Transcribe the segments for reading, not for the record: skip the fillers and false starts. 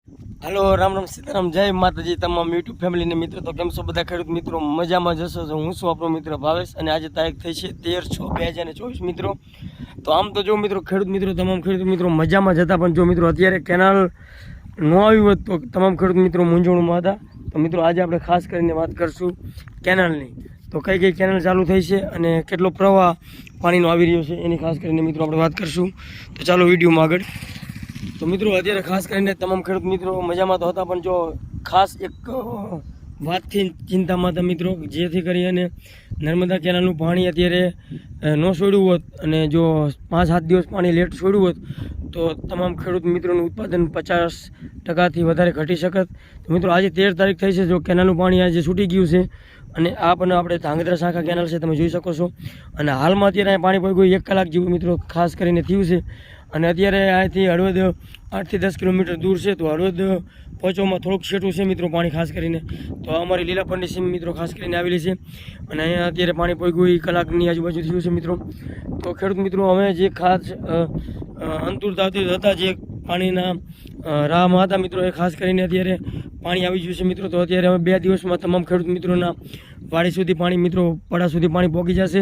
Hello Ram Ram Sitaram जय माताजी तमाम यूट्यूब फैमिली ने मित्रों तो केम छो बधा खेडूत मित्रों मजा में जशो छो हूँ छुं आपणो मित्र भावेश अने आज तारीख थई छे 13/6/2024 मित्रों। तो आम तो जो मित्रों खेडूत मित्रों तमाम खेडूत मित्रों मजा में जता पण जो मित्रों अत्यारे केनाल न आवी होत तो तमाम खेडूत मित्रों मूंझवणमां हता। तो मित्रों आज आपणे खास करीने वात करशुं केनालनी, तो कई कई केनाल चालू थई छे अने केटलो प्रवाह पाणीनो आवी रह्यो छे एनी खास करीने मित्रों आपणे वात करशुं। तो चालो विडियोमां आगळ। तो मित्रों अत्यारे खास करीने तमाम खेडूत मित्रों मजामां तो हता पण जो खास एक वातथी चिंतामां हता मित्रों, जेथी करीने नर्मदा केनालनुं पाणी अत्यारे न छोड्युं होत अने जो 5-7 दिवस पाणी लेट छोड्युं होत तो तमाम खेडूत मित्रोनुं उत्पादन 50% वधारे घटी शकत। तो मित्रों आज 13 तारीख थई छे, जो केनालनुं पाणी आज छूटी गयुं छे अने आ पण आपणे ધાંગધ્રા શાખા केनाल छे तमे जोई शको छो। अने हालमां अत्यारे पाणी पग्युं 1 कलाक जेवुं मित्रों खास करीने थयुं छे अने अत्यारे અહીંથી હળવદ 8 થી 10 કિલોમીટર दूर છે। તો હળવદ પહોંચવામાં થોડુંક છેટું છે મિત્રો પાણી ખાસ કરીને। તો અમારી લીલાપરની સીમ મિત્રો ખાસ કરીને આવેલી છે અને અહીંયા અત્યારે પાણી પહોંચ્યું એ કલાકની આજુબાજુ થયું છે મિત્રો। તો ખેડૂત મિત્રો અમે જે ખાસ અંતુરતાથી હતા જે પાણીના રાહમાં હતા મિત્રો એ ખાસ કરીને અત્યારે પાણી આવી ગયું છે મિત્રો। તો અત્યારે અમે 2 દિવસમાં તમામ ખેડૂત મિત્રોના વાડી સુધી પાણી મિત્રો પડા સુધી પાણી પહોંચી જશે,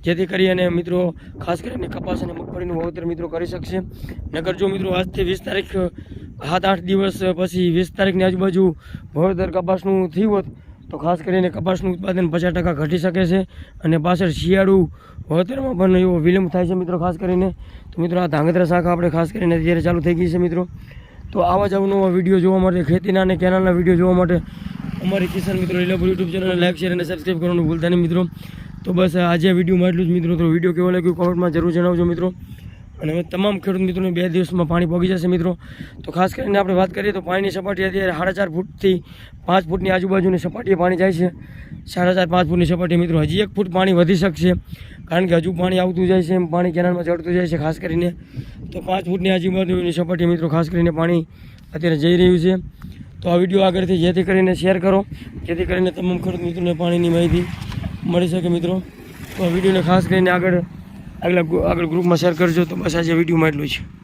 જેથી કરીને મિત્રો ખાસ કરીને કપાસ અને મગફળીનું વાવેતર મિત્રો કરી શકશે। નકર જો મિત્રો આજથી 20 તારીખ 7-8 દિવસ પછી 20 તારીખની આજુબાજુ વાવેતર કપાસનું થયું હોત તો ખાસ કરીને કપાસનું ઉત્પાદન 50% ઘટી શકે છે અને પાછળ શિયાળુ વાવેતરમાં પણ એવો વિલંબ થાય છે મિત્રો ખાસ કરીને। તો મિત્રો આ ધાંગધ્રા શાખા આપણે ખાસ કરીને અત્યારે ચાલુ થઈ ગઈ છે મિત્રો। તો આવા જ અવનવા વિડીયો જોવા માટે ખેતીના અને કેનાલના વિડીયો જોવા માટે અમારી કિસાન મિત્રો લીલાપુર યુટ્યુબ ચેનલને લાઈક શેર અને સબસ્ક્રાઈબ કરવાનું ભૂલતા નહીં મિત્રો। તો બસ આજે વિડીયોમાં એટલું જ મિત્રો। તો વિડીયો કેવો લાગ્યો કોમેન્ટમાં જરૂર જણાવજો મિત્રો। અને હવે તમામ ખેડૂત મિત્રોને 2 દિવસમાં પાણી પહોંચી જશે મિત્રો। તો ખાસ કરીને આપણે વાત કરીએ તો પાણીની સપાટી અત્યારે 4.5 ફૂટથી 5 ફૂટની આજુબાજુની સપાટીએ પાણી જાય છે। 4.5-5 ફૂટની સપાટી મિત્રો હજી 1 ફૂટ પાણી વધી શકશે, કારણ કે હજુ પાણી આવતું જાય છે, એમ પાણી કેનાલમાં ચડતું જાય છે ખાસ કરીને। તો 5 ફૂટની આજુબાજુની સપાટી મિત્રો ખાસ કરીને પાણી અત્યારે જઈ રહ્યું છે। તો આ વિડીયો આગળથી જેથી કરીને શેર કરો, જેથી કરીને તમામ ખેડૂત મિત્રોને પાણીની માહિતી મળી શકે મિત્રો। તો આ વિડીયોને ખાસ કરીને આગળ ગ્રુપમાં શેર કરજો। તો બસ આજે વિડીયોમાં એટલું છે।